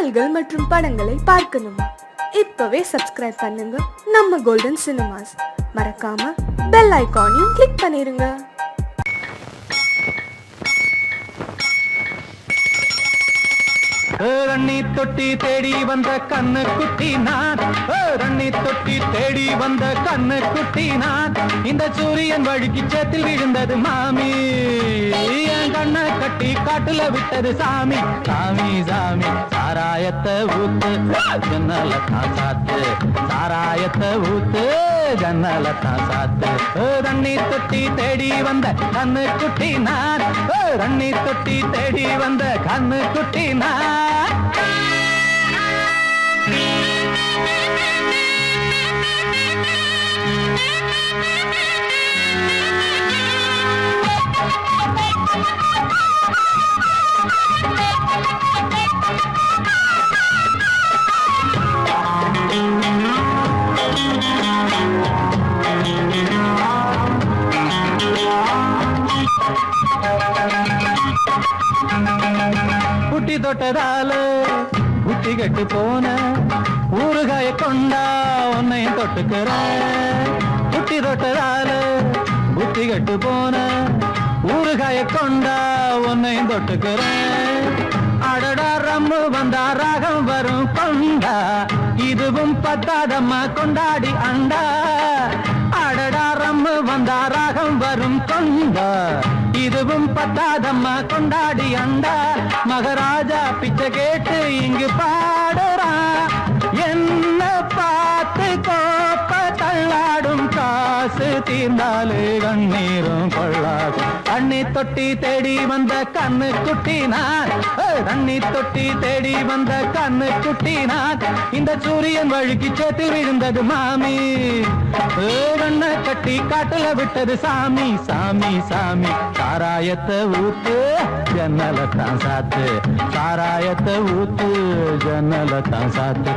பாடல்கள் மற்றும் படங்களை பார்க்கணுமா? இப்பவே சப்ஸ்கிரைப் பண்ணுங்க நம்ம கோல்டன் சினிமாஸ். மறக்காம பெல் ஐகானையும் கிளிக் பண்ணிருங்க. ரண்ணி தொட்டி தேடி வந்த கண்ணு குட்டி நான், ரண்ணி தொட்டி தேடி வந்த கண்ணு குட்டி நான். இந்த சூரியன் வழுக்கி சேத்தில் விழுந்தது மாமி, என் கண்ணை கட்டி காட்டுல விட்டது சாமி. சாமி சாமி சாராயத்தை ஊத்து ஜன்னல தான் சாத்து, சாராயத்தை ஊத்து ஜன்னல தான் சாத்து. ரண்ணி தொட்டி தேடி வந்த கண்ணு குட்டி நான், ரண்ணி தொட்டி தேடி வந்த கண்ணு குட்டி நான். புட்டி தொட்டதால புட்டி கட்டு போன ஊறுகாய கொண்டா உன்னையும் தொட்டுக்கிற. புட்டி தொட்டதால புட்டி கட்டு போன ஊறுகாய கொண்டா உன்னையும் தொட்டுக்கிற. அடடா ரம்மு வந்தா ராகம் வரும் கொண்டா, இதுவும் பத்தாதம்மா கொண்டாடி அண்டா. அடடா ரம்மு வந்தா ராகம் வரும் கொண்டா, இதுவும் பத்தாதம்மா கொண்டாடி அண்டா. மகாராஜா பிச்சை கேட்டு இங்கு பாடுறான், என்ன பார்த்து கோப்ப தள்ளாடும். காசு தீர்ந்தாலே கண்ணீரும் கொள்ளாகும். தண்ணி தொட்டி தேடி வந்த கண்ணு குட்டி நான், தண்ணி தொட்டி தேடி வந்த கண்ணு குட்டி நான். இந்த சூரியன் வழுக்கி சேத்தில் விழுந்தது மாமி, கண்ணை கட்டி காட்டுல விட்டது சாமி. சாமி சாமி சாராயத்தை ஊத்து ஜன்னல தான் சாத்து, சாராயத்தை ஊத்து ஜன்னல தான் சாத்து.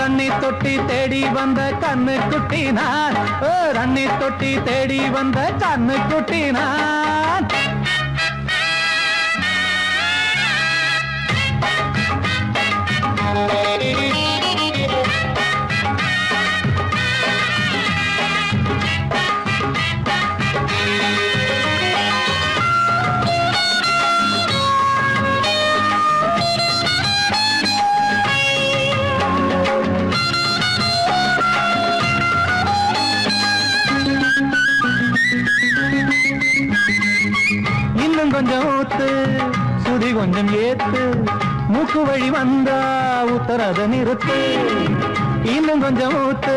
தண்ணி தொட்டி தேடி வந்த கண்ணு குட்டி நான், தண்ணி தொட்டி தேடி வந்த கண்ணு குட்டி நான். இன்னும் கொஞ்சம் ஊத்து சுதி கொஞ்சம் ஏத்து, மூக்கு வழி வந்தா உத்தரத நிறுத்து. இன்னும் கொஞ்சம் ஊத்து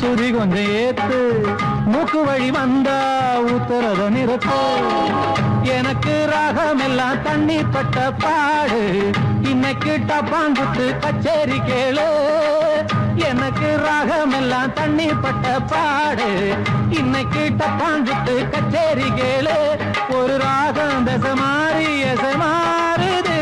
சுதி கொஞ்சம் ஏத்து, மூக்கு வழி வந்தா உத்தரத நிறுத்து. எனக்கு ராகம் எல்லாம் தண்ணி பட்ட பாடு, இன்னைக்கு டப்பாங்குத்து கச்சேரி கேளு. எனக்கு ராகம் எல்லாம் தண்ணி பட்ட பாடு, இன்னைக்கு டப்பாங்குத்து கச்சேரி கேளு. ஒரு ராகம் தசை மாறி எசை மாறுது,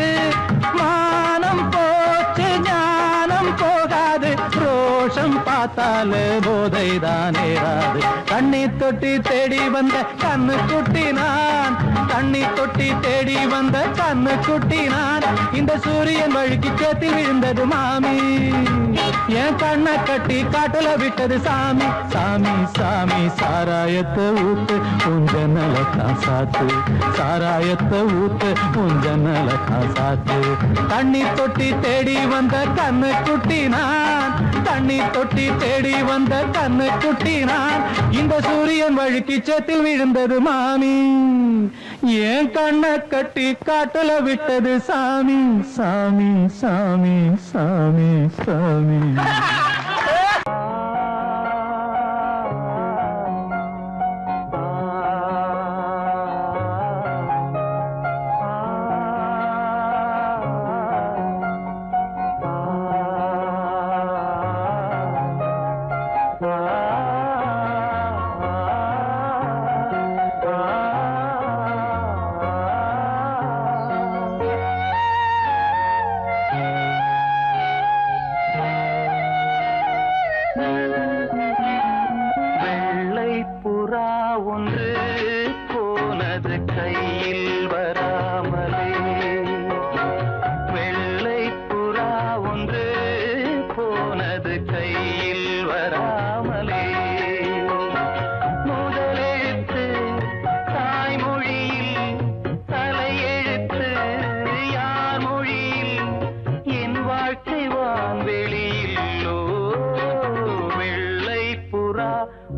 மானம் போச்சு ஞானம் போகாது. ரோஷம் பார்த்தாலே போதை தான் ஏறாது. தண்ணி தொட்டி தேடி வந்த கண்ணு குட்டி நான், தண்ணி தொட்டி தேடி வந்த கண்ணு குட்டி நான். இந்த சூரியன் வழுக்கி சேத்தில் விழுந்தது மாமி, என் கண்ணை கட்டி காட்டுல விட்டது சாமி. சாமி சாமி சாராயத்தை ஊத்து உஞ்சனல தான் சாத்து, சாராயத்தை ஊத்து உஞ்சனல தான் சாத்து. தண்ணி தொட்டி தேடி வந்த கண்ணு குட்டி நான், தண்ணி தொட்டி தேடி வந்த கண்ணு குட்டி நான். இந்த சூரியன் வழுக்கி சேத்தில் விழுந்தது மாமி, என் கண்ணை கட்டி காட்டுல விட்டது சாமி. சாமி சாமி சாமி சாமி.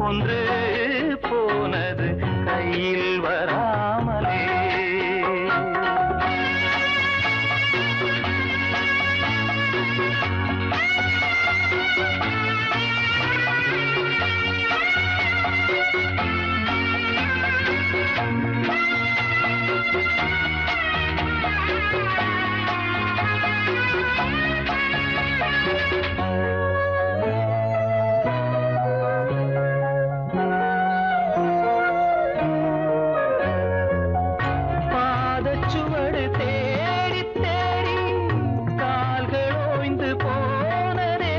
ஒன்று போனது கையில் வராமலே. பாதச்சுவடு தேடி தேடி கால்கள் ஓய்ந்து போனதே,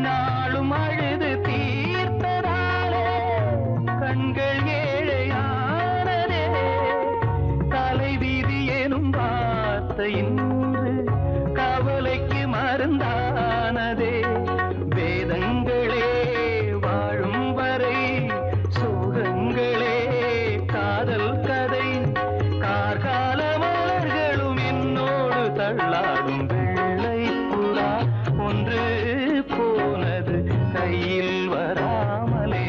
நாளும் அழுது தீர்த்ததாலே கண்கள் ஏழையானதே. தலைவிதி எனும் வார்த்தை இன்று கவலைக்கு மருந்தானதே. வேதங்களே வாழும் வரை சோகங்களே காதல் கதை. கார்கால மலர்களும் என்னோடு தள்ளாடும் வெள்ளை புறா ஒன்று போனது கையில் வராமலே.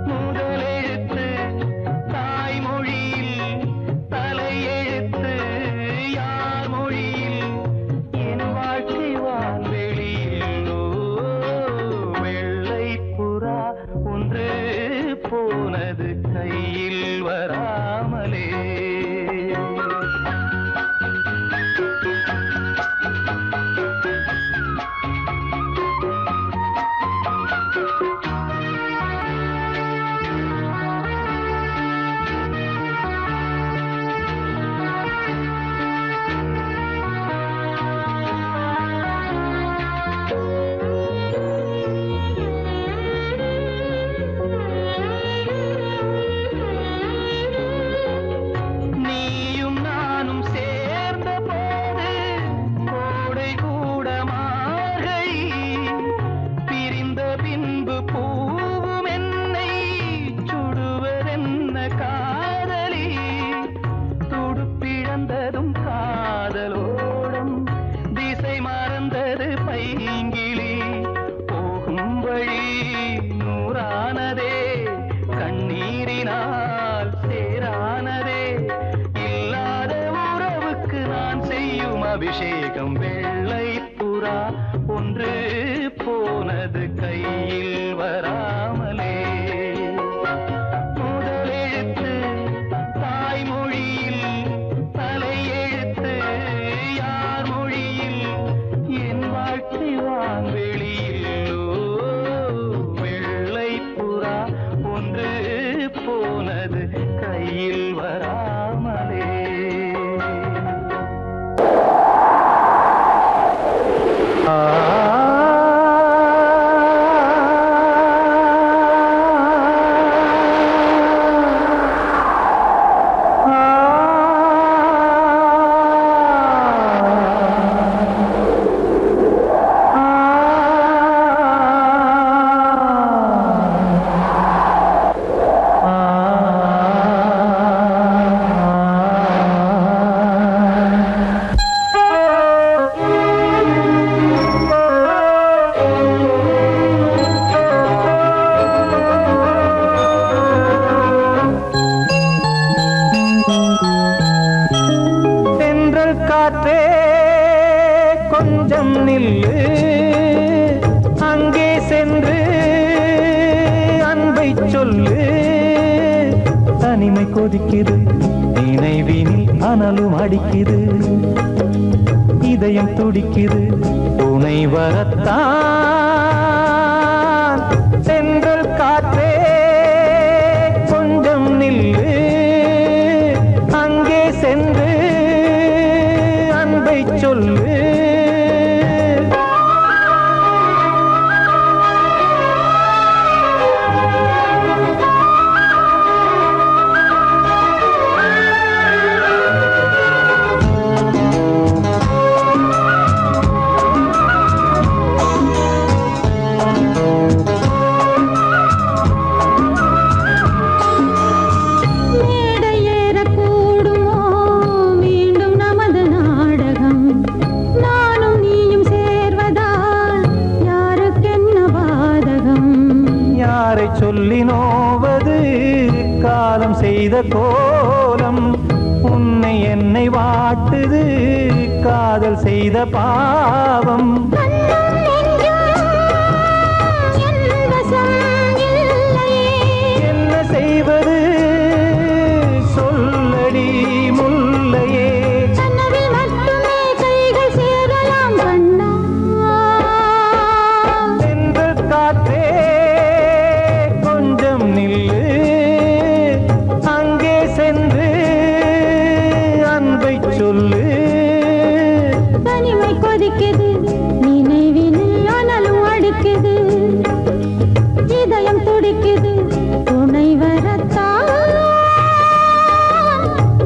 முதலெழுத்து தாய்மொழியில், தலையெழுத்து யார் மொழியில், என் வாழ்க்கை வான்வெளியில். வெள்ளை புறா ஒன்று போனது கையில் வராமலே. நீயும் நானும் சேர்ந்த போது கோடை கூட மார்கழி. பிரிந்த பின்பு பூவும் என்னை சுடுவதென்ன காதலி. துடுப்பிழந்ததும் காதலோடும் திசை மறந்தது பைங்கிளி. போகும் வழி நூறானதே, கண்ணீரினால் சேரானதே. இல்லாத உறவுக்கு நான் செய்யும் அபிஷேகம். வெள்ளை புறா ஒன்று போனது கையில் வராமலே. முதலெழுத்து தாய்மொழியில், தலையெழுத்து யார் மொழியில், என் வாழ்க்கை வான்வெளியில். வெள்ளை புறா ஒன்று போனது கையில் வராமலே. தென்றல் காற்றே கொஞ்சம் நில்லு, அங்கே சென்று அன்பை சொல்லு. தனிமை கொதிக்குது, நினைவினில் அனலும் அடிக்குது. இதயம் துடிக்குது, துணை வரத்தான். தென்றல் காற்றே கொஞ்சம் நில்லு, அங்கே சென்று அன்பை சொல்லு. மேடையேற கூடுமோ மீண்டும் நமது நாடகம். செய்த கோலம் உன்னை என்னை வாட்டுது காதல் செய்த பாவம் என்ன செய்வது சொல்லடி முல்லையே கனவில் மட்டுமே கைகள் சேரலாம் கண்ணா சென்று காற்றே கொஞ்சம் நில்லு அங்கே சென்று அன்பை சொல்லு தனிமை கொதிக்குது நினைவினில் அனலும் அடிக்குது இதயம் துடிக்குது துணை வரத்தான்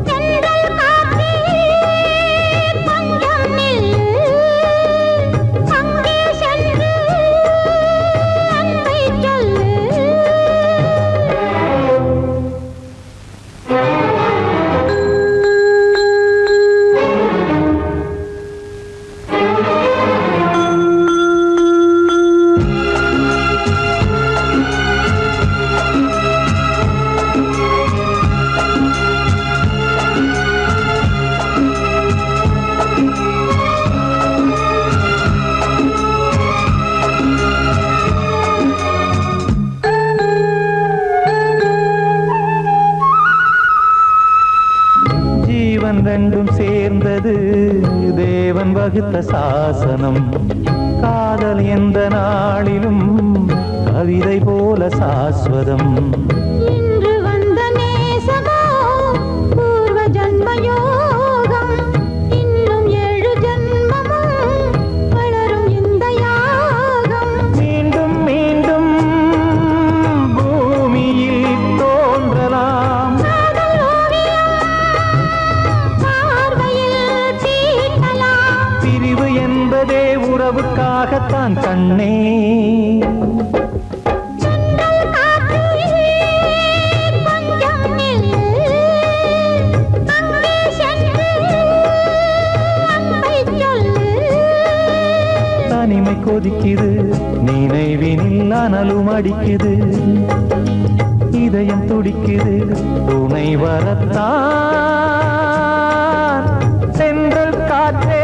தென்றல் காற்றே கொஞ்சம் நில்லு அங்கே சென்று அன்பை சொல்லு ஜீவன் ரெண்டும் சேர்ந்தது தேவன் வகுத்த சாசனம் காதல் எந்த நாளிலும் கவிதை போல சாஸ்வதம் இன்று வந்த நேசமோ பூர்வ ஜன்ம யோகம் இன்னும் 7 ஜன்மமும் வளரும் இந்த யாகம் மீண்டும் மீண்டும் பூமியில் தோன்றலாம் காதல் ஓவியம் பார்வையில் தீட்டலாம் பிரிவு என்பதே உறவுக்காகத்தான் கண்ணே சென்றல் காற்றே கொஞ்சம் நில்லு அங்கே சென்று அன்பை சொல்லு தனிமை கொதிக்குது நினைவினில் அனலும் அடிக்குது இதயம் துடிக்குது துணை வரத்தான் சென்றல் காற்றே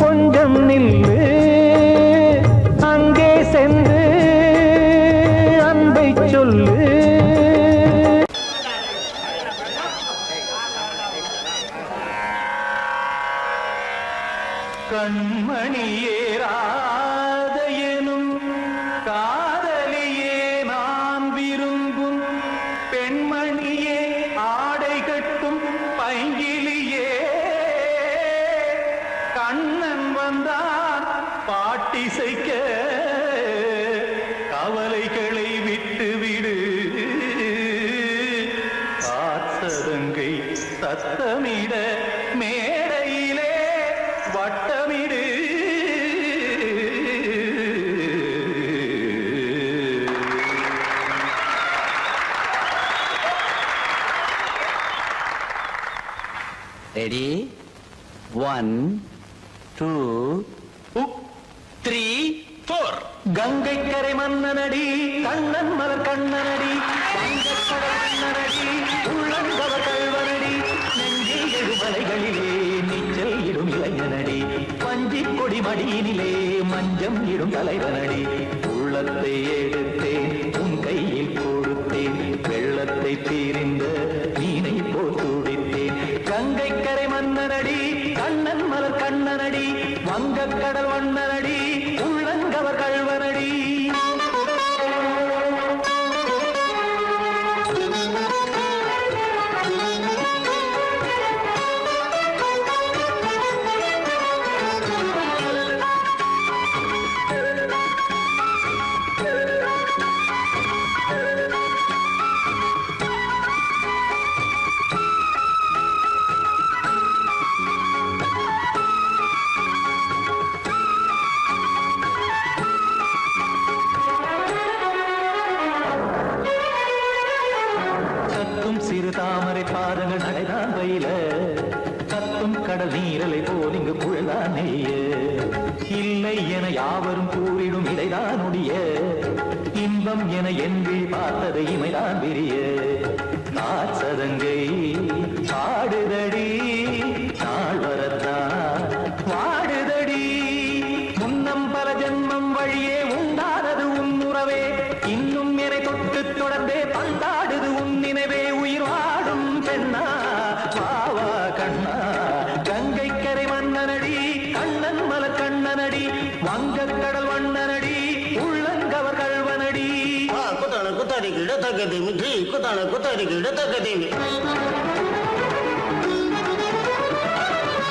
கொஞ்சம் நில்லு அங்கே சென்று அன்பை சொல்லு கண்மணியேராத எனும் காதலியே நான் விரும்பும் பெண்மணியே ஆடை கட்டும் பைங்கிலியே கண்ணன் வந்தான் பாட்டிசைக்க கவலைகளை விட்டுவிடு காத்ததங்கை சத்தமிட மேடையிலே வட்டமிடு ரெடி 1 2 3 4 கங்கை கரை மன்னனடி கண்ணன் மலர் கண்ணனடி வங்கக்கடல் மன்னனடி உள்ளங்கவ கல்வனடி நெஞ்சில் எழுமலைகளிலே நீச்சல் இடும் இளைஞனடி பஞ்சி கொடி மடியினிலே மஞ்சம் இடும் தலைவனடி உள்ளத்தை எடுத்தேன் உன் கையில் கொடுத்தேன் வெள்ளத்தை தீரிந்த மீனை போல் துடித்தேன் கங்கை கரை மன்னனடி கண்ணன் மலர் கண்ணனடி வங்கக்கடல் வண்ணனடி உள்ளங்கவர் கல்வனடி சிறு தாமரை பாதங்கள் நடைதான் வயில கத்தும் கடல் நீரலை போல் இங்கு புழதான் நெய்ய இல்லை என யாவரும் கூறிடும் இடைதான் உடைய இன்பம் என என்பி பார்த்தது இமைதான் விரிய ஆச்சதங்கை பாடுதடி நாள் வரத்தான் வாடுதடி முன்னம் பல ஜென்மம் வழியே உண்டானது உன் உறவே இன்னும் என்னை தொட்டு தொடர்ந்தே பந்தாடுது உன் நினைவே உயிர் வாடும் பெண்ணா பாவா கண்ணா கங்கை கரை மன்னனடி கண்ணன் மல கண்ணனடி வங்கக் கடல் வண்ணனடி உள்ளங்கவர் கல்வனடி குத்தான குத்தாரி கிட தகதிமி தி குத்தான குத்தாரி கிட தகதிமி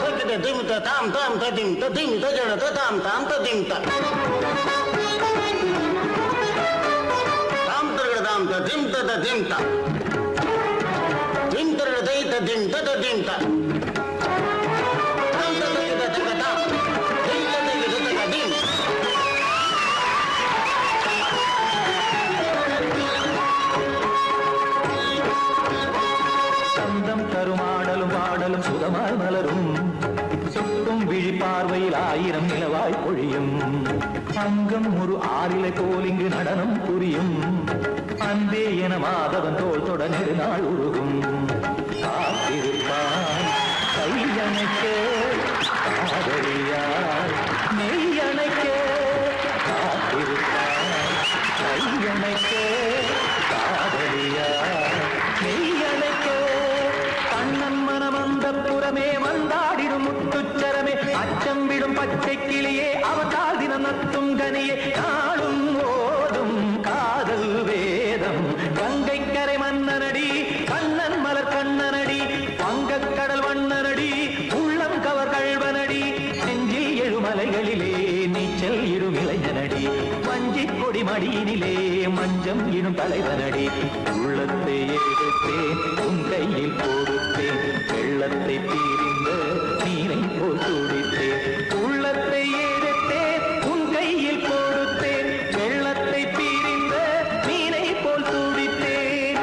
தகத திமித தாம் தாம் ததிம் ததிம் தஜன தாம் தாம் ததிம் த தாம் தரகட தாம் ததிம் ததிம் த திம் தரகட தை ததிம் ததிம் த தாம் ததகட தகத திம் ததகட தகதிம் சந்தம் கருமாடலும் பாடலும் சுகமாய் மலரும் சுட்டும் விழி பார்வையில் ஆயிரம் நிலவாய் பொழியும் அங்கம் ஒரு ஆறிலை போல் இங்கு நடனம் புரியும் அன்பே என மாதவன் தோள் தொட நெடுநாள் உருகும் காத்திருப்பான் கையணைக்க காதலியார் மெய்யணைக்க காத்திருப்பான் கையணைக்க காதலியார் மெய்யணைக்க கண்ணன் மனமந்த புறமே வந்தாடிடும் முத்துச்சரமே அச்சம் விடும் பச்சை கிளியே அவதால் தினம் நத்தும் கனியே நாளும் ஓதும் காதல் வேதம் கங்கை கரை மன்னனடி கண்ணன் மலர் கண்ணனடி வங்கக் கடல் வண்ணனடி உள்ளம் கவர் கல்வனடி நெஞ்சில் எழுமலைகளிலே நீச்சல் இடும் இளைஞனடி வஞ்சிக் கொடி மடியினிலே மஞ்சம் இடும் தலைவனடி உள்ளத்தை எடுத்தேன் உன் கையில் கொடுத்தேன் வெள்ளத்தை பிரிந்த நீரை போல் துடித்தேன் உள்ளத்தை எடுத்தேன் உன் கையில் கொடுத்தேன் வெள்ளத்தை பிரிந்த நீரை போல் துடித்தேன்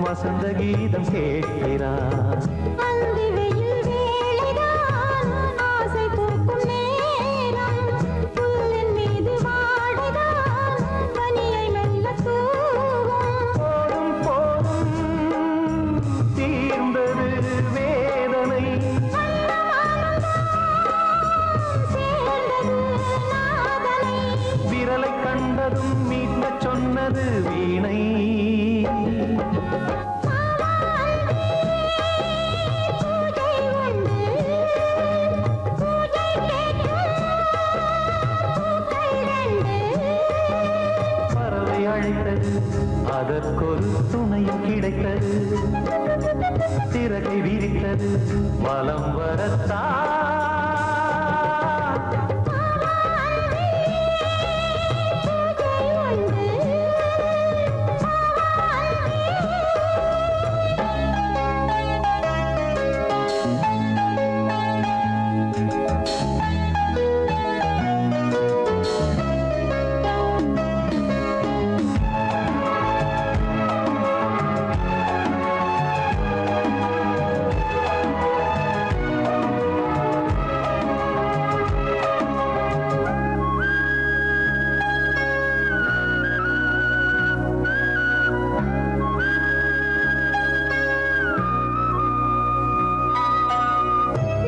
வசந்த கீதம் கேட்கிறார். அந்தி வெயில் வேளைதான் ஆசை பூக்கும் நேரம். புல்லின் மீது வாடைதான் பனியை மெல்ல தூவும். போதும் போதும் தீர்ந்தது வேதனை. சேர்ந்தது நாதனை. விரலை கண்டதும் மீட்க சொன்னது வீணை. பூஜை உண்டு பூஜை கேட்கும் பூக்கள் ரெண்டு. பறவை அழைத்தது அதற்கொரு துணையும் கிடைத்தது. சிறகை விரித்தது வலம் வரத்தான்.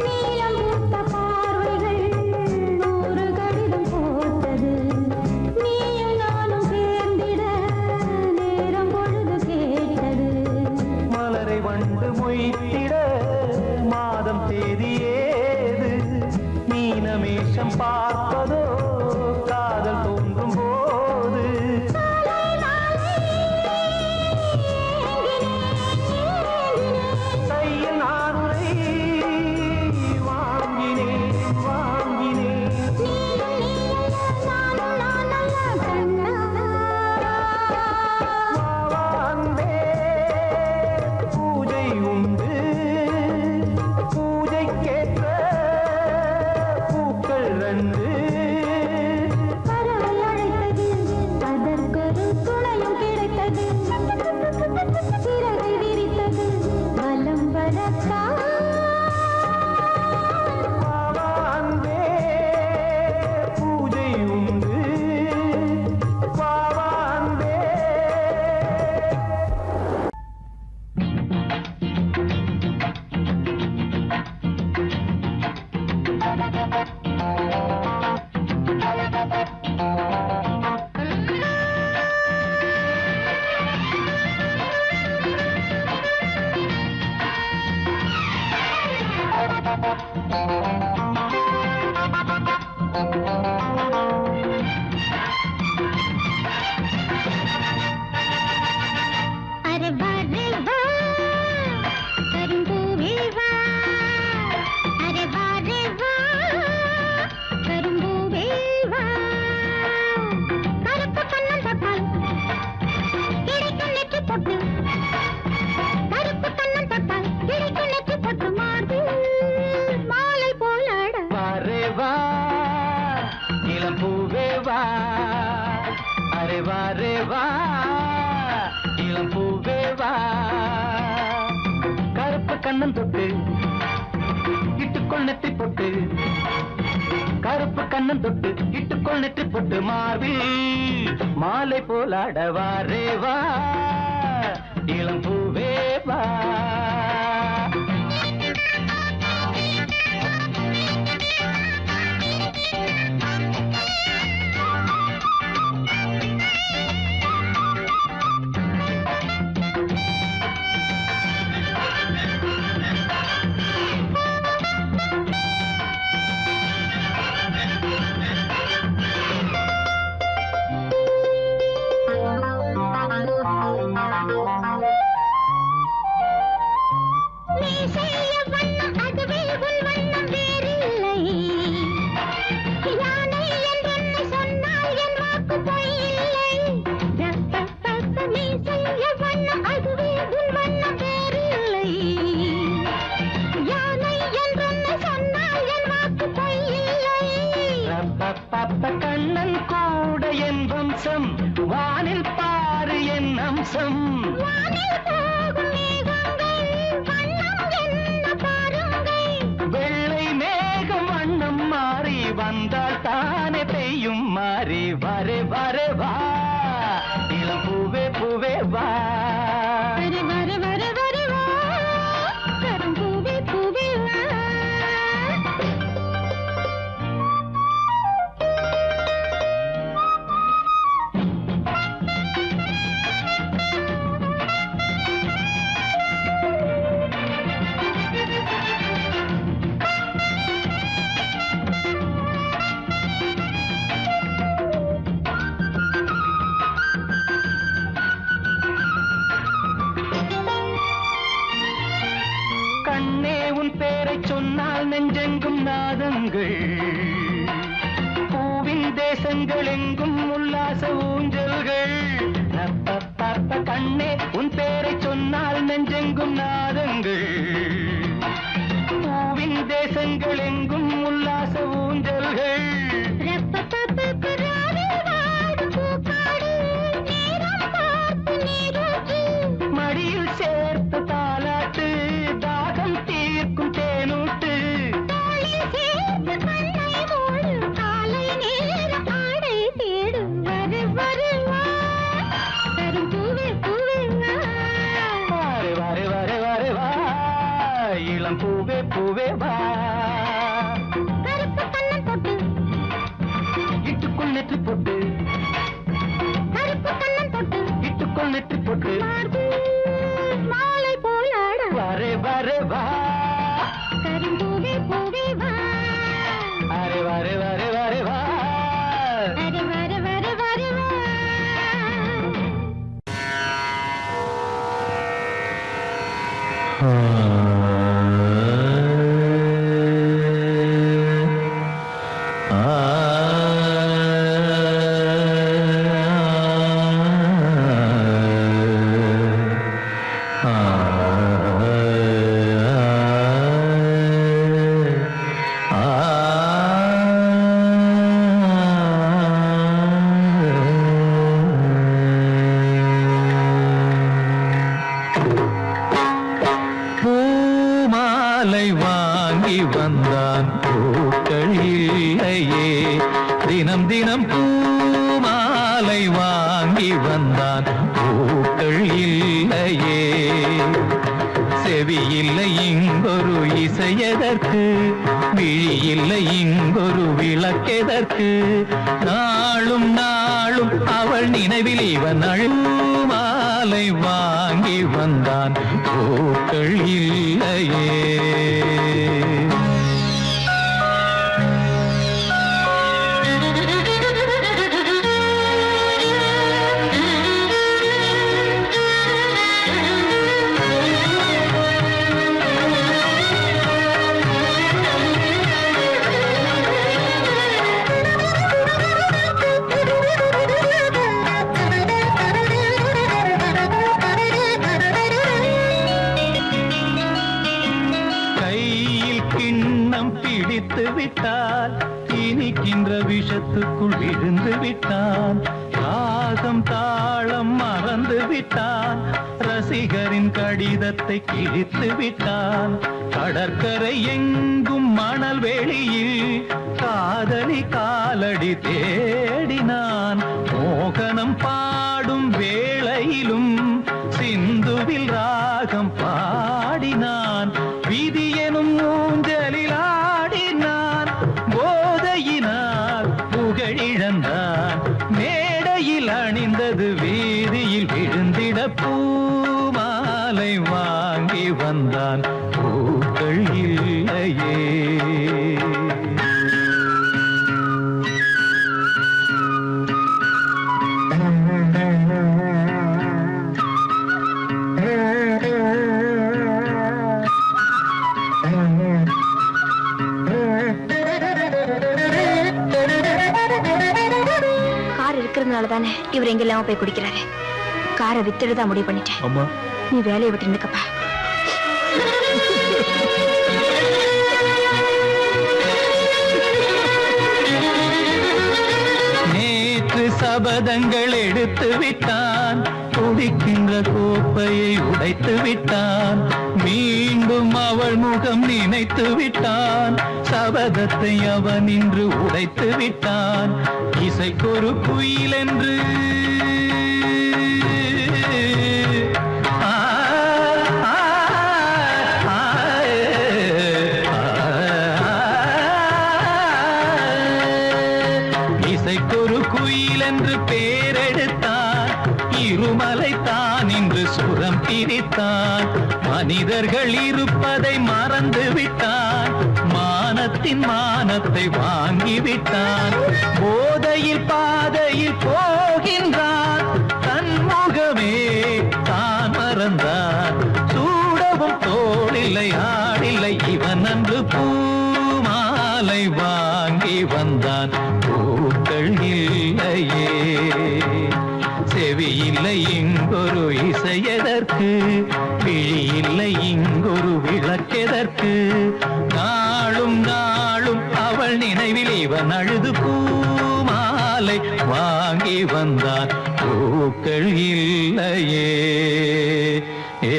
நீலம் பூத்த பார்வைகள் நூறு கடிதம் போட்டது. நீயும் நானும் சேர்ந்திட நேரம் பொழுது கேட்டது. மலரை வண்டு மொய்த்திட மாதம் தேதி ஏது. மீனமேஷம் பார்ப்பதோ காதல் தோன்றும் போது. கையில் நானுரை வாங்கினேன் வாங்கினேன். வாவாந்தே பூஜை உண்டு பூஜைக்கேற்ற பூக்கள் ரெண்டு. பறவை அழைத்தது அதற்கொரு துணையும் கிடைத்தது. சிறகை விரித்தது வலம் வரத்தான். வாவாந்தே பூஜை உண்டு வாவாந்தே. அரே வா ரே வா கரும்பூவே வா. அரே வா ரே வா கரும்பூவே வா. கருப்பு கண்ணந்தப்பால் கிடைக்கும் நெற்றி பொட்டு. கருப்பு கண்ணந்தப்பால் கிடைக்கும் நெற்றி பொட்டு. மார்பு மாலை போலாட. வாரே வா இளம் பூவே வா. அரே வாரே வா இளம் பூவே வா. கருப்பு கண்ணன் தொட்டு இட்டுக்கொள் நெற்றி பொட்டு. கருப்பு கண்ணன் தொட்டு இட்டுக்கொள் நெற்றி பொட்டு. மார்பில் மாலை போலாட வாரே வா இளம் பூவே வா. வாசம் வானில் போகும் மேகங்கள் வண்ணம் என்ன பாருங்கள் வெள்ளை மேகம் வண்ணம் மாறி வந்தால் தானே பெய்யும் மாறி வரே வரே வா இளம் பூவே பூவே வா வர வர வர வர வா கரும் பூவே பூவே வா கண்ணே உன் பேரைச் சொன்னால் நெஞ்செங்கும் நாதங்கள் பூவின் தேசங்கள் எங்கும் உல்லாச ஊஞ்சல்கள் ரப்பப்பப்ப கண்ணே உன் பேரைச் சொன்னால் நெஞ்செங்கும் நாதங்கள் பூவின் தேசங்கள் எங்கும் உல்லாச ஊஞ்சல்கள் ரப்பப்பப்ப ராவில் வாடும் பூக்காடு நேரம் பார்த்து நீரூற்று மடியில் சேர்த்த தாலாட்டு தாகம் தீர்க்கும் தேனூட்டு தோளில் சேர்த்து கண்ணை மூடு காலை நேரம் ஆடை தேடு வரு வரு வா கரும் பூவே பூவே வா வாரே வாரே வாரே வாரே வா இளம் பூவே பூவே வா கருப்பு கண்ணன் போட்டு இட்டுக்குள் நெற்றி போட்டு கருப்பு கண்ணன் போட்டு இட்டுக்குள் நெற்றி போட்டு பார்த்து மாலை போலாட வரே வரே வா கரும் பூவே பூவே வா அரே வரே வரே வரே வா அரே வர வர வர வா பூமாலை வாங்கி வந்தான் பூக்கள் இல்லையே தினம் தினம் பூமாலை வாங்கி வந்தான் பூக்கள் இல்லையே செவி இல்லை இங்கொரு இசையதற்கு விழி இல்லை இங்கொரு விளக்கெதற்கு நாளும் நாளும் அவள் நினைவில் இவன் அழுமாலை வாங்கி வந்தான் பூக்கள் இல்லையே பிடித்து விட்டால் இனிக்கின்ற விஷத்துக்குள் விழுந்து விட்டான் ராகம் தாளம் மறந்து விட்டான் ரசிகரின் கடிதத்தை கிழித்து விட்டான் கடற்கரை எங்கும் மணல் வெளியில் காதலி காலடி தேடினான் மோகனம் பாடும் வேளையிலும் சிந்துவில் ராகம் பாடினான் விதி எனும் ஊஞ்சலில் ஆடினான் போதையினால் புகழிழந்தான் மேடையில் அணிந்தது வீதியில் விழுந்திட பூமாலை வாங்கி வந்தான் பூக்கள் இல்லையே தானே இவர் எங்க இல்லாம போய் குடிக்கிறாரு. காரை வித்துடுதான் முடிவு பண்ணிட்டேன். அம்மா நீ வேலையை விட்டு நிற்கப்பா. நேற்று சபதங்கள் எடுத்து விட்டான், குடி குடிக்கின்ற கோப்பையை உடைத்து விட்டான். மீண்டும் அவள் முகம் நினைத்து விட்டான். சபதத்தை அவன் இன்று உடைத்து விட்டான். இசைக்கொரு குயில் என்று இசைக்கொரு குயில் என்று பேரெடுத்தான். இருமலை தான் இன்று சுரம் பிரித்தான். மனிதர்கள் இருப்பதை மறந்து விட்டான். மானத்தின் மானத்தை வாங்கிவிட்டான். போதையில் பாதையில் போகின்றான். தன் முகமே தான் மறந்தான். சூடவும் தோளில்லை ஆடில்லை இவன் அன்று பூமாலை வாங்கி வந்தான். பூக்கள் இல்லையே, செவி இல்லை இங்கொரு இசையதற்கு, விழி இல்லை இங்கொரு விளக்கெதற்கு. நாளும் நாளும் அவள் நினைவில் இவன் அழுது பூமாலை வாங்கி வந்தான். பூக்கள் இல்லையே ஏ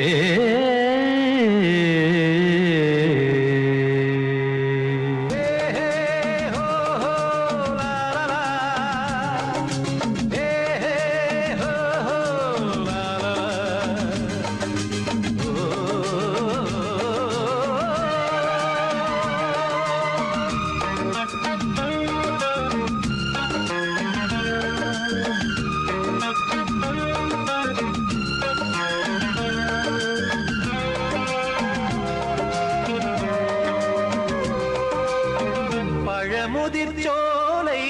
பழமுதிர்ச்சோலை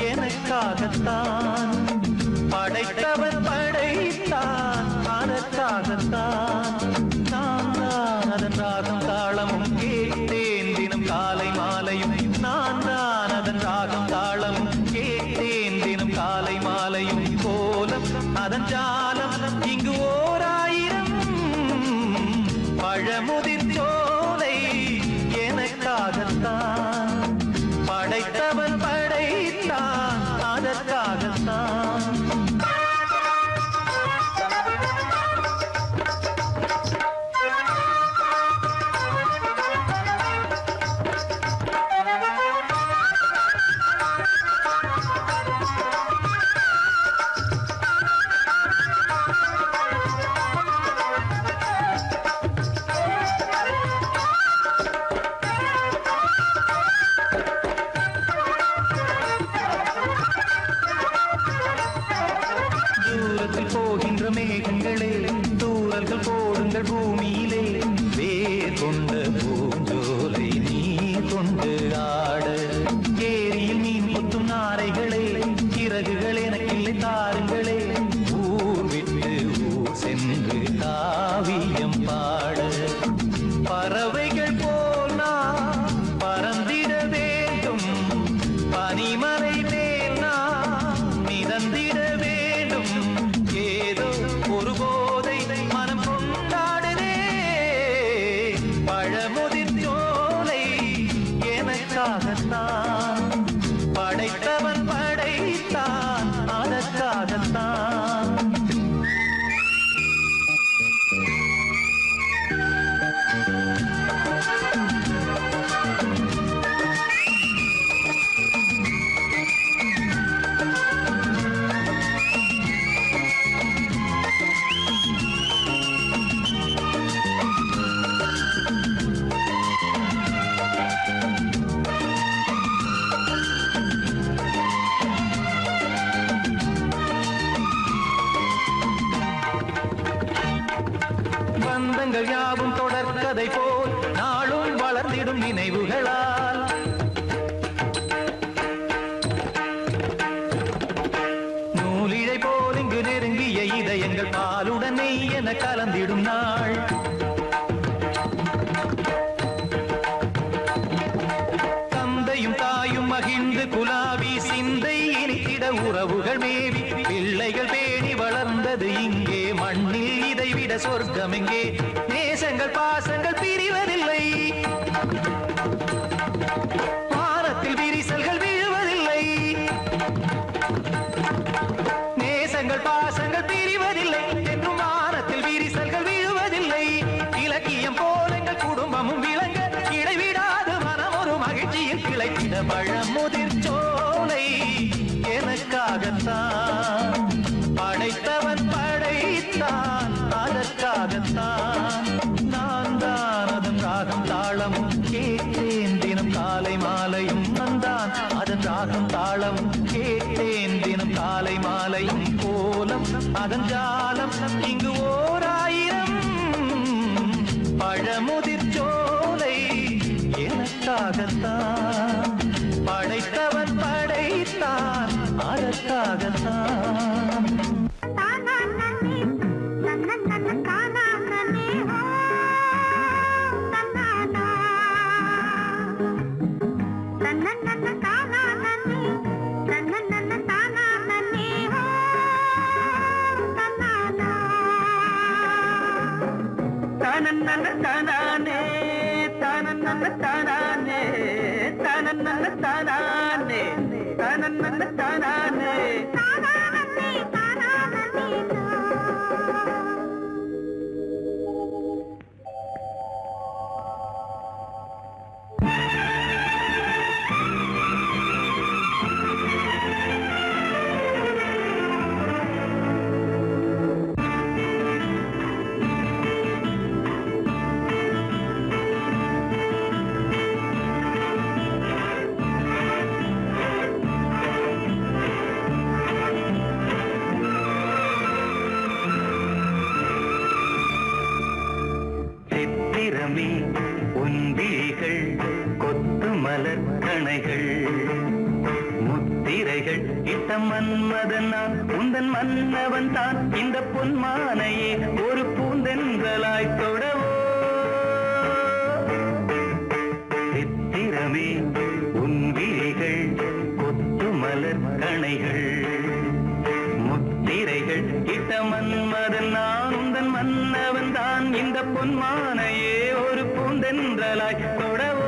எனக்காகத்தான் படைத்தவன் படைத்தான். அதற்காகத்தான் நான் தான் அதன் ராகம் தாளமும் கேட்டேன் தினம் காலை மாலையும். நான் தான் அதன் ராகம் தாளமும் கேட்டேன் தினம் காலை மாலையும். கோலம் அதன் ஜாலம் இங்கு ஓராயிரம். பழமுதிர்ச்சோலை எனக்காகத்தான் படைத்தவன் படைத்தான். அதற்காகத்தான் தூரத்தில் போகின்ற மேகங்களே, தூரல்கள் போடுங்கள் பூமியிலே. வேர் கொண்ட பூஞ்சோலை நீ கொண்டு ஆட. ஏரியில் மீன் கொத்தும் நாரைகளே, இறகுகள் எனக்கில்லை தாருங்களே. ஊர் விட்டு ஊர் சென்று காவியம் பாட. பறவைகள் போல் நான் பறந்திட வேண்டும். பனிமலை மேல் நான் மிதந்திட வேண்டும். ஏதோ ஒரு போதை மனம் கொண்டாடுதே. பழமுதிர்ச்சோலை எனக்காகத்தான் படைத்தவன் படைத்தான். அதற்காகத்தான் பந்தங்கள் யாவும் தொடர்கதை போல் நாளும் வளர்ந்திடும் நினைவுகளால். நூலிழை போல் இங்கு நெருங்கிய இதயங்கள் பாலுடன் நெய் என கலந்திடும் நாள். தந்தையும் தாயும் மகிழ்ந்து குலாவி சிந்தை இனித்திட உறவுகள் மேவி. பிள்ளைகள் பேணி வளர்ந்தது இங்கே மண்ணில். இதைவிட சொர்க்கம் எங்கே? நேசங்கள் பாசங்கள் பிரிவதில்லை. வானத்தில் விரிசல்கள் விழுவதில்லை. நேசங்கள் பாசங்கள் பிரிவதில்லை. இங்கு ஓர் ஆயிரம் பழமுதிர் சோலை எனக்காகத்தான் படைத்தவன் படைத்தான் அதற்காகத்தான். தானே தானே தானே தானே தானே. சித்திரமே உந்திகள் கொத்து மலர் கணைகள் முத்திரைகள் இட்ட மன்மதன் நான் உந்தன் மன்னவன் தான் இந்த பொன்மானையே ஒரு பூந்தென்றலாய் தொடவோ. சித்திரமே உந்திகள் கொத்து மலர் கணைகள் முத்திரைகள் இட்ட மன்மதன் நான் உந்தன் மன்னவன் தான் இந்த பொன்மானையே ஒரு பூந்தென்றலாய் தொடவோ.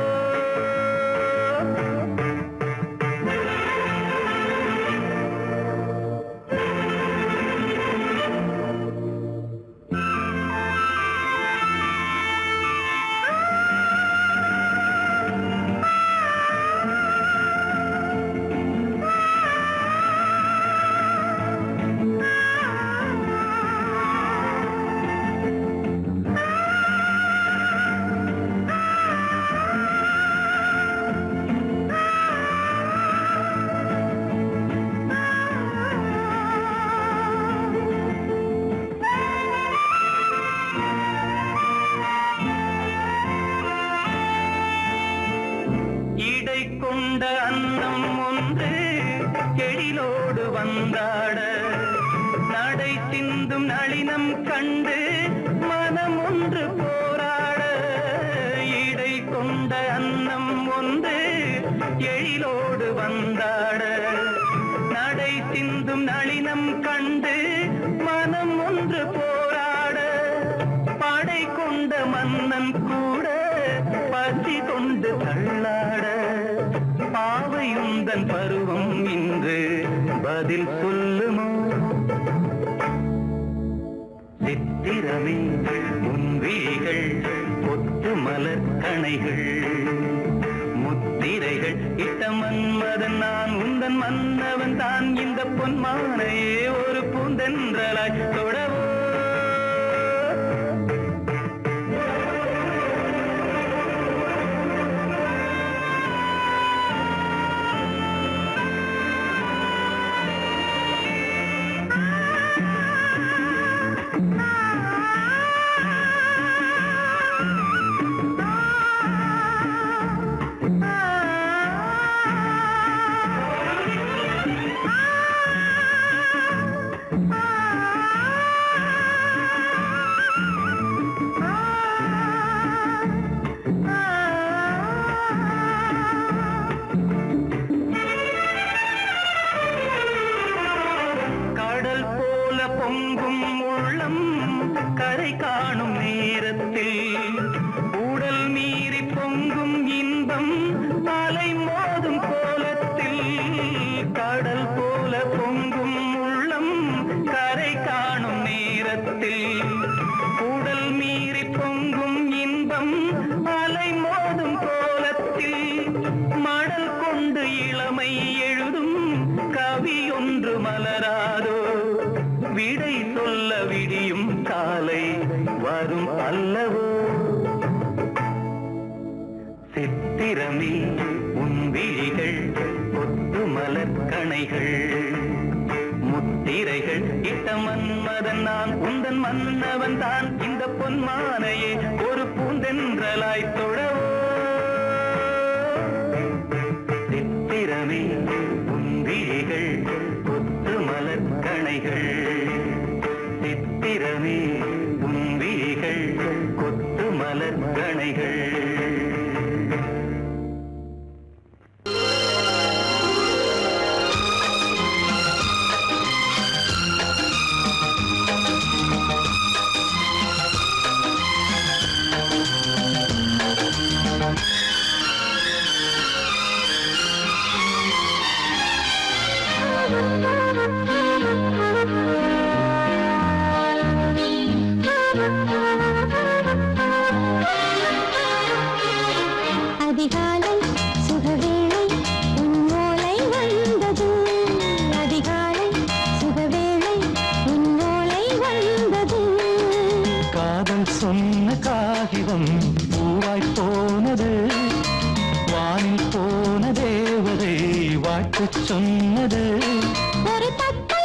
கொண்ட அன்னம் ஒன்று எழிலோடு வந்தாட நடை சிந்தும் நளினம் கண்டு மனம் ஒன்று போராட. இடை கொண்ட அன்னம் ஒன்று எழிலோடு வந்தாட நடை சிந்தும் நளினம் கண்டு மனம் ஒன்று போராட. படை கொண்ட மன்னன் கூட பசி கொண்டு தள்ளாட. பாவையுந்தன் பருவம் இன்று பதில் சொல்லுமோ. சித்திரமே முன்விழிகள் கொத்து மலர் கணைகள் முத்திரைகள் இட்ட மன்மதன் நான் உந்தன் மன்னவன் தான் இந்த பொன்மானையே ஒரு பூந்தென்றலாய் தொடவோ. பொங்கும் உள்ளம் கரை காணும் நேரத்தில் உடல் மீறி பொங்கும் இன்பம் அலை மோதும் கோலத்தில். கடல் போல பொங்கும் உள்ளம் கரை காணும் நேரத்தில் உடல் மீறி பொங்கும் இன்பம் அலை மோதும் கோலத்தில். மடல் கொண்டு இளமை எழுதும் கவி ஒன்று மலராதோ. விடை சொல்ல விடியும் காலை வரும் அல்லவோ. சித்திரமே உன் விழிகள் கொத்து மலர் கணைகள் முத்திரைகள் இட்ட மன்ம மன்மதன் நான் உந்தன் மன்னவன் தான் இந்த பொன்மானையே ஒரு பூந்தென்றலாய் தொழவோ சித்திரமே உந்திரிகள் கொத்து மலர் கணைகள் சித்திரமே உந்திரிகள் கொத்து மலர் கணைகள் அதிகாலை சுகவேளை உன்னோலை வந்தது அதிகாலை சுகவேளை உன்னோலை வந்தது காதல் சொன்ன காகிதம் பூவாய் போனது வானில் போன தேவதை வாழ்த்து சொன்னது ஒரு தத்தை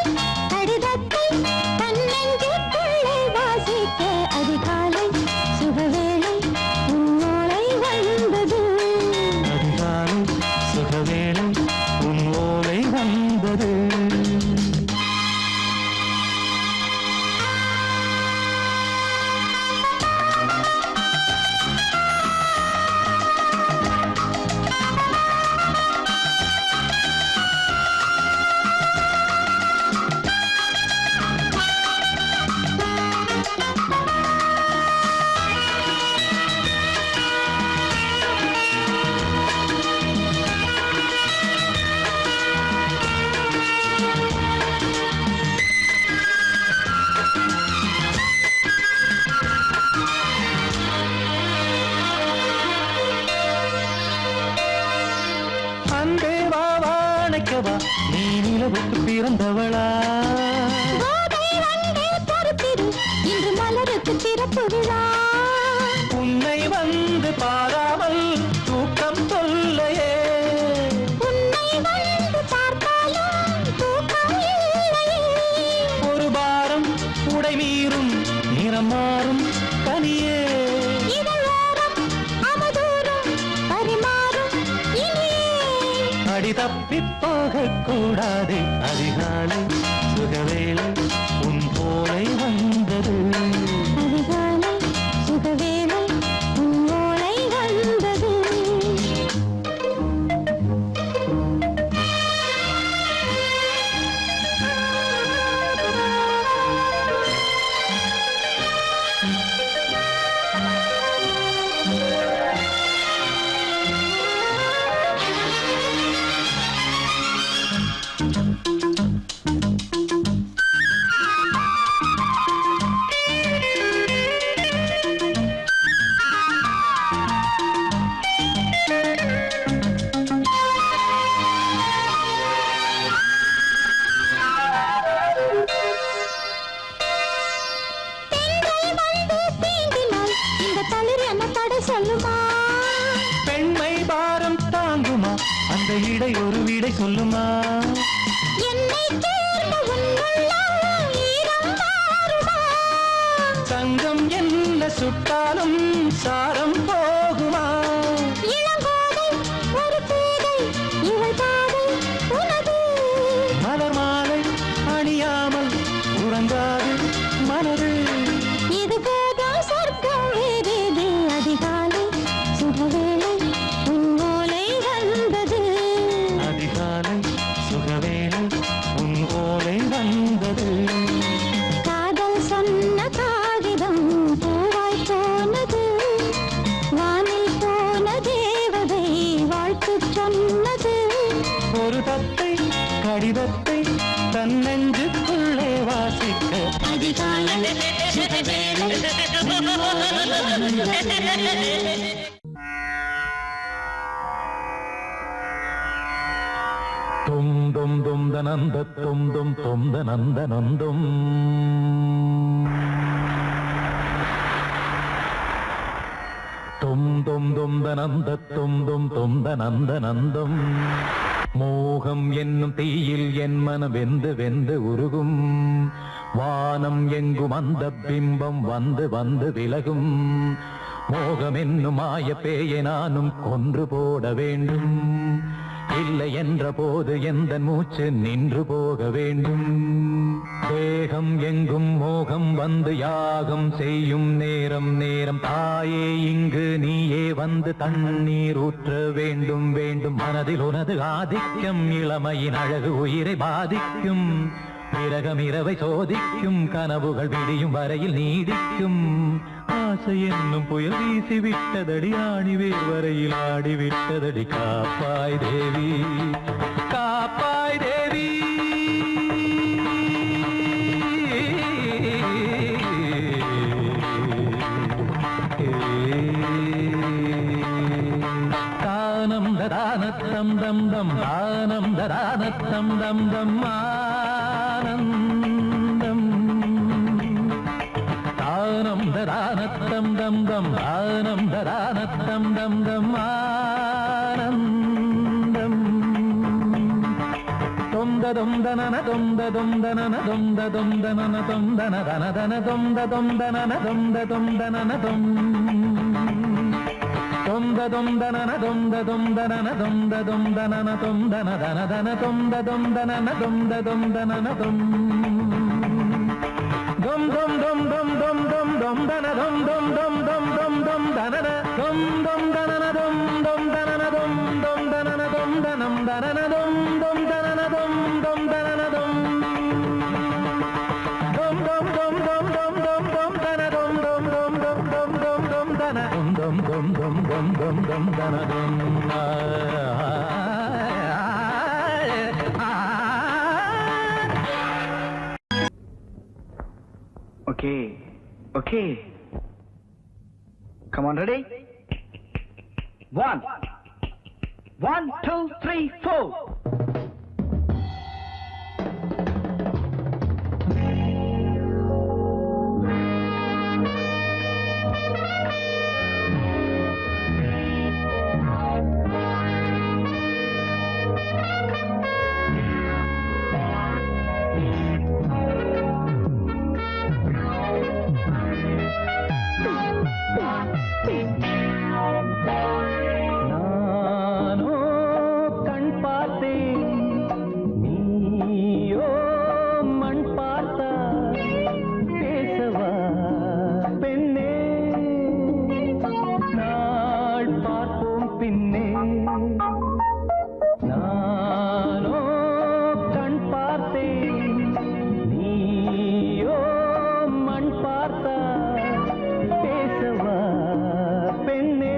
கடிதத்தை தன்னெஞ்சுக்குள்ளே வாசிக்க அதிகாலை சுகவேளை உன்னோலை வந்தது அதிகாலை சுகவேளை உன் ஓலை வந்தது அன்பே வா வாழைக்கவா நீ நிலவுக்கு பிறந்தவளா கோதை வந்தே பொறுத்திரு இன்று மலருக்கு திறப்பு விழா உன்னை வந்து பாராமல் தூக்கம் சொல்லையே உன்னை வந்து பார்த்தாலும் தூக்கம் இல்லையே ஒரு பாரம் உடை மீறும் நிறம் மாறும் தனியே இதழோரம் அவதூறும் பரிமாறும் இனியே அடி தப்பி போகக் கூடாது அதிகாலை சுகவேளை உன் போலை வந்தது அதிகாலை சுகவேளை உன்னோலை வந்தது பெண்கள் வந்து தீண்டினால் இந்த தளிர் என்ன தடை சொல்லுமா பெண்மை பாரம் தாங்குமா அந்த இடை ஒரு விடை சொல்லுமா என்னை தேர்ந்த உன்னுள்ளம் ஈரம் மாறுமா தங்கம் என்ன சுட்டாலும் சாரம் போகுமா இளங்கோதை ஒரு பேதை இவள் பாதை உனது மலர் மாலை அணியாமல் உறங்காது மனது இது போதும் சொர்க்கம் வேறேது அதிகாலை சுகவேளை உன்னோலை வந்தது அதிகாலை சுகவேளை உன் ஓலை வந்தது காதல் சொன்ன காகிதம் பூவாய் போனது வானில் போன தேவதை வாழ்த்து சொன்னது ஒரு தத்தை கடிதத்தை தன்னெஞ்சுக்குள்ளே வாசிக்க அதிகாலை சுகவேளை உன் ஓலை வந்தது. தும் தும் தும் தனந்த தும் தும் தும் தனந்த நந்தும் தும் தும் தும் தனந்த தும் தும் தும் தனந்த நந்தும் மோகம் என்னும் தீயில் என் மனம் வெந்து வெந்து உருகும் வானம் எங்கும் அந்த பிம்பம் வந்து வந்து விலகும். மோகம் என்னும் மாய பேயை நானும் கொன்று போட வேண்டும். இல்லை என்ற போது எந்த மூச்சு நின்று போக வேண்டும். தேகம் எங்கும் மோகம் வந்து யாகம் செய்யும் நேரம் நேரம். தாயே இங்கு நீயே வந்து தண்ணீர் ஊற்ற வேண்டும் வேண்டும். மனதில் உனது ஆதிக்கம் இளமையின் அழகு உயிரை பாதிக்கும். விரகம் இரவை சோதிக்கும். கனவுகள் விடியும் வரையில் நீடிக்கும். ஆசை என்னும் புயல் வீசி விட்டதடி. ஆணி வேர் வரையில் ஆடி விட்டதடி. காப்பாய் தேவி, காப்பாய் தேவி. தானம் ததானத்தம் தம் தம் தானம் ததானத்தம் தம் தம் ஆனந்தம். தானம் ததானத்தம் தம் தம் தானம் ததானத்தம் தம் தம் ஆனந்தம். தொந்த தொந்தனன தொந்த தொந்தனன தொந்த தொந்தனன தொந்தன தன தன தொந்த தொந்தனன தொந்த தொந்தனன தொம். தொந்த தொந்தனன தொந்த தொந்தனன தொந்த தொந்தனன தொந்தன தன தன தொந்த தொந்தனன தொந்த தொந்தனன தொம். தொம் தொம் தொம் தொம் தொம் தொம் தொம் தன தொம் தொம் தொம் தொம் தொம் தொம் தனன தொம் தொம் தனன தொம் தொம் தனன தொம் தொம் தனன தொம் தனம் தனன தொம் தொம் தனன தொம் தொம் தனன தொம். தொம் தொம் தொம் தொம் தொம் தொம் தொம் தன தொம் தொம் தொம் தொம் தொம் தொம் தொம் தன தொம் தொம் தொம் தொம் தொம் தொம் தொம் தன தொம். Okay, okay. Come on, ready? 1, 2, 3, 4. நானோ கண் பார்த்தேன், நீயோ மண் பார்த்தா. பேசவா பெண்ணே, நாள் பார்ப்போம் பின்னே. நானோ கண் பார்த்தேன், நீயோ மண் பார்த்தா. பேசவா பெண்ணே,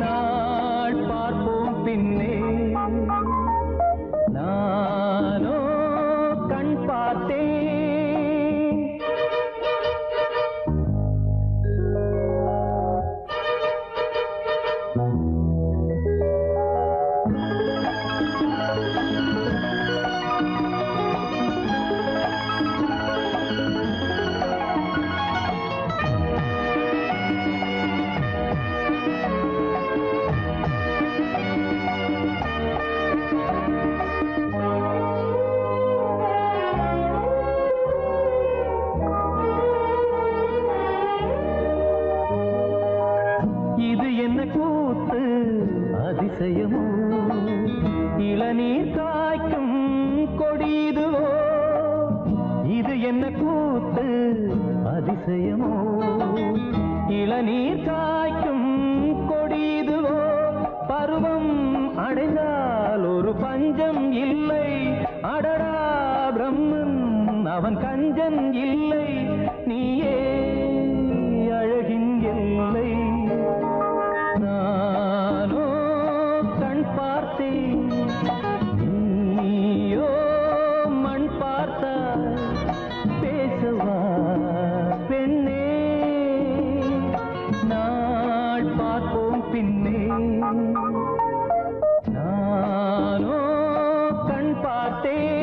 நாள் பார்ப்போம் பின்னே. நானோ கண் பார்த்தேன். இது என்ன கூத்து அதிசயமோ, இளநீர் காய்க்கும் கொடிதுவோ. இது என்ன கூத்து அதிசயமோ, இளநீர் காய்க்கும் கொடிதுவோ. பருவம் அடைந்தால் ஒரு பஞ்சம் இல்லை. அடடா பிரம்மன் அவன் கஞ்சன் இல்லை. நீயே அழகின் எல்லை. நானோ கண் பார்த்தேன், நீயோ மண் பார்த்தா. பேசவா பெண்ணே, நாள் பார்ப்போம் பின்னே. நானோ கண் பார்த்தேன்.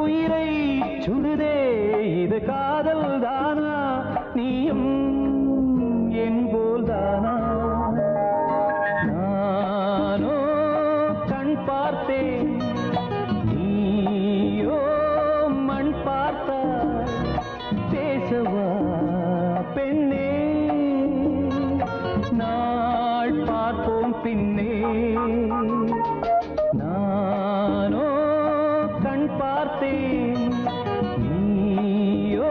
உயிரை சுடுதே இது காதல் தானா நீயும் என் போல் தானா நானோ கண் பார்த்தேன் நீயோ மண் பார்த்தாய் பேசவா பெண்ணே நாள் பார்ப்போம் பின்னே நானோ கண் பார்த்தேன் நீயோ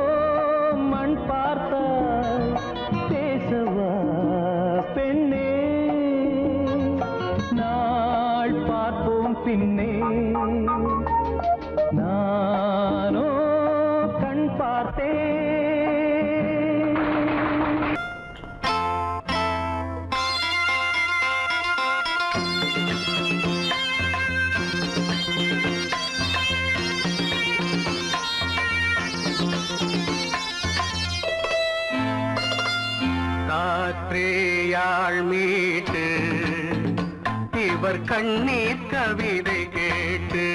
மண் பார்த்தாய் பேசவா பெண்ணே நாள் பார்ப்போம் பின்னே நானோ கண் பார்த்தேன் காற்றேயாழ் மீட்டு இவர் கண்ணீர் கவிதை கேட்டு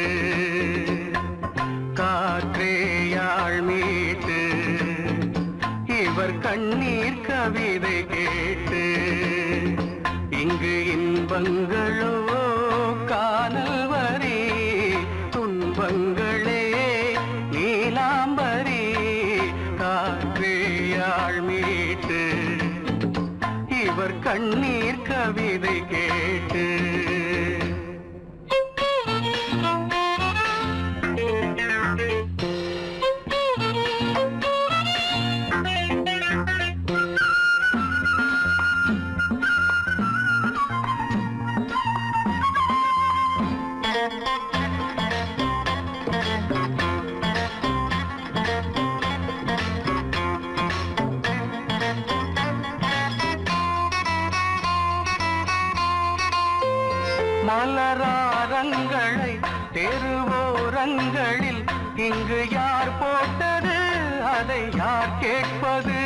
காற்றேயாழ் மீட்டு இவர் கண்ணீர் கவிதை கேட்டு இங்கு இன்பங்களோ காணல் வரி துன்பங்களே நீலாம்பரி காற்றேயாழ் மீட்டு இவர் கண்ணீர் கவிதை கேட்டு மலராரங்களை தெருவோரங்களில் இங்கு யார் போட்டது அதை யார் கேட்பது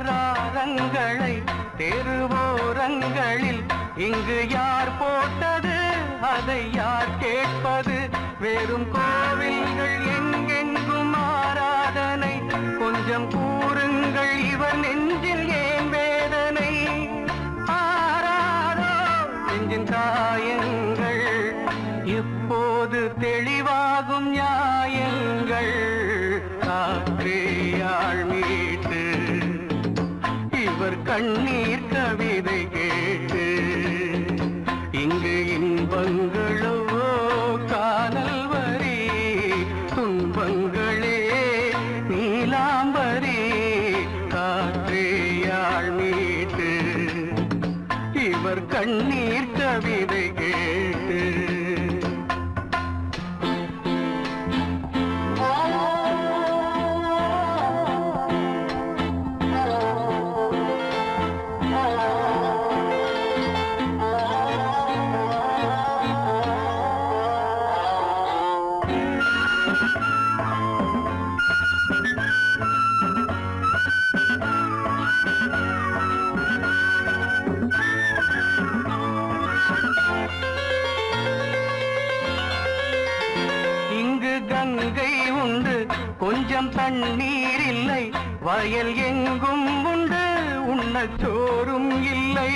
மலராரங்களை தெருவோரங்களில் இங்கு யார் போட்டது அதை யார் கேட்பது வெறும் கோவில்கள் எங்கெங்கும் ஆராதனை கொஞ்சம் கூறுங்கள் இவர் நெஞ்சில் ஏன் வேதனை ஆராதோ நெஞ்சின் காயங்கள் இப்போது தெளிவாகும் நியாயங்கள் காற்றேயாழ் மீட்டு இவர் கண்ணீர் கவிதை கேட்டு இங்கு இன்பங்களோ காணல் வரி துன்பங்களே நீலாம்பரி காற்றேயாழ் மீட்டு இவர் கண்ணீர் கவிதை கேட்டு கங்கை உண்டு கொஞ்சம் தண்ணீர் இல்லை வயல் எங்கும் உண்டு உண்ணச் சோறும் இல்லை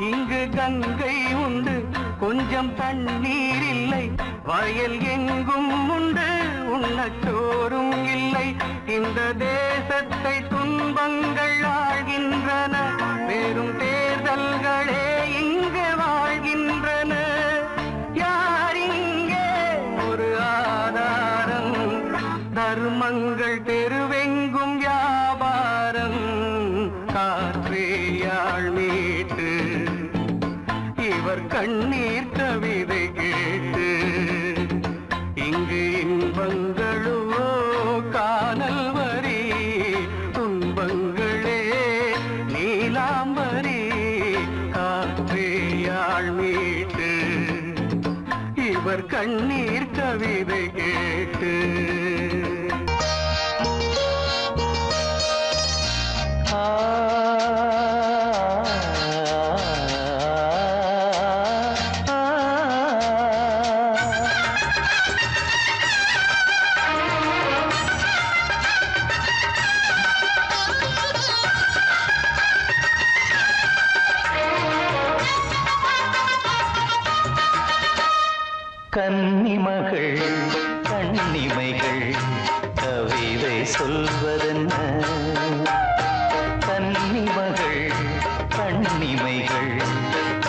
இங்கு கங்கை உண்டு கொஞ்சம் தண்ணீர் இல்லை வயல் எங்கும் உண்டு உண்ணச் சோறும் இல்லை இந்த தேசத்தை துன்பங்கள் ஆழ்கின்றன வெறும் தேர்தல்களே இங்கு வாழ்கின்றன யார் இங்கே ஒரு ஆதாரம் தர்மங்கள் தெருவெங்கும் வியாபாரம் காற்றேயாழ் மீட்டு இவர் கண்ணீர் கவிதை கேட்டு இங்கு இன்பங்களோ காணல் வரி துன்பங்களே நீலாம்பரி காற்றேயாழ் மீட்டு இவர் கண்ணீர் கவிதை கேட்டு ஆ கன்னிமகள் கண்ணிமைகள் கவிதை சொல்வதென்ன கன்னிமகள் கண்ணிமைகள்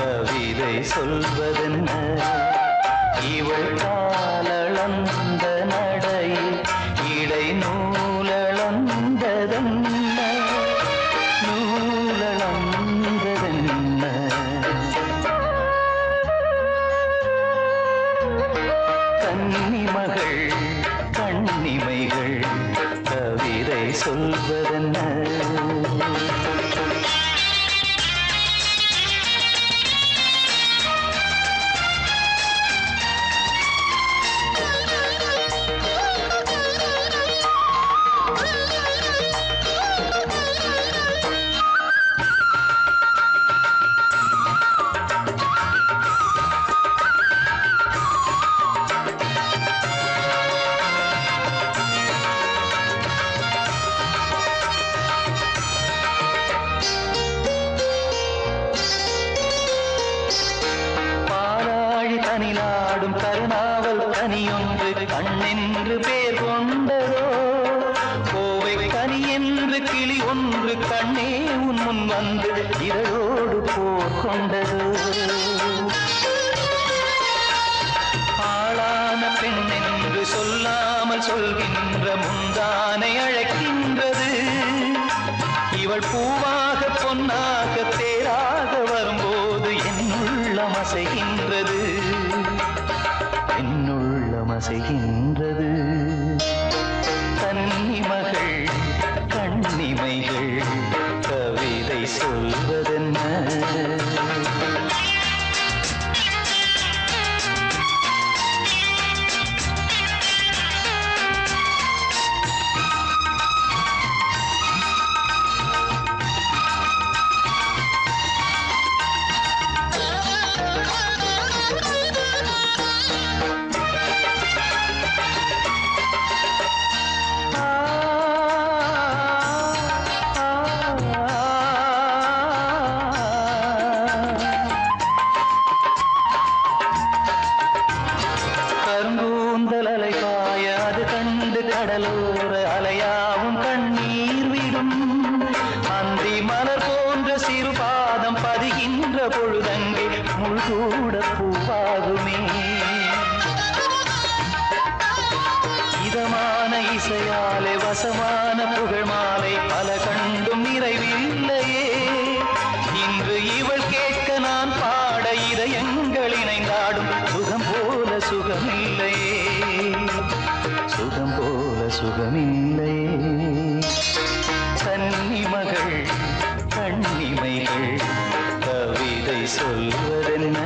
கவிதை சொல்வதென்ன இவள் காலளந்த நடையில் இடை நூலளந்ததென்ன நூலளந்ததென்ன கன்னிமகள் கண்ணிமைகள் கவிதை சொல்வதென்ன தனிநாடும் கருணாவல் கனியொன்று கண்ணென்று பேர் கொண்டதோ கோவை கனி என்று கிளி ஒன்று கண்ணே உன் முன் வந்து இதழோடு போர் கொண்டதோ ஆளான பெண் என்று சொல்லாமல் சொல்கின்ற முந்தானை அழைக்கின்றது இவள் பூவாக பொன்னாக தேராக வரும்போது என்னுள்ளம் அசைகின்றது என்னுள்ளம் அசைகின்றது கன்னிமகள் கண்ணிமைகள் கவிதை சொல்வதென்ன கடலோர அலையாவும் கண்ணீர் விடும் அந்தி மலர் போன்ற சிறு பாதம் பதிகின்ற பொழுதங்கே முள்கூட பூவாகுமே இதமான இசையாலே வசமான புகழ் மாலை பல கண்டும் நிறைவில்லையே இன்று இவள் கேட்க நான் பாட இதயங்கள் இணைந்தாடும் சுகம் போல சுகமில்லையே சுகம் போல சுகமில்லையே கன்னிமகள் கண்ணிமைகள் கவிதை சொல்வதென்ன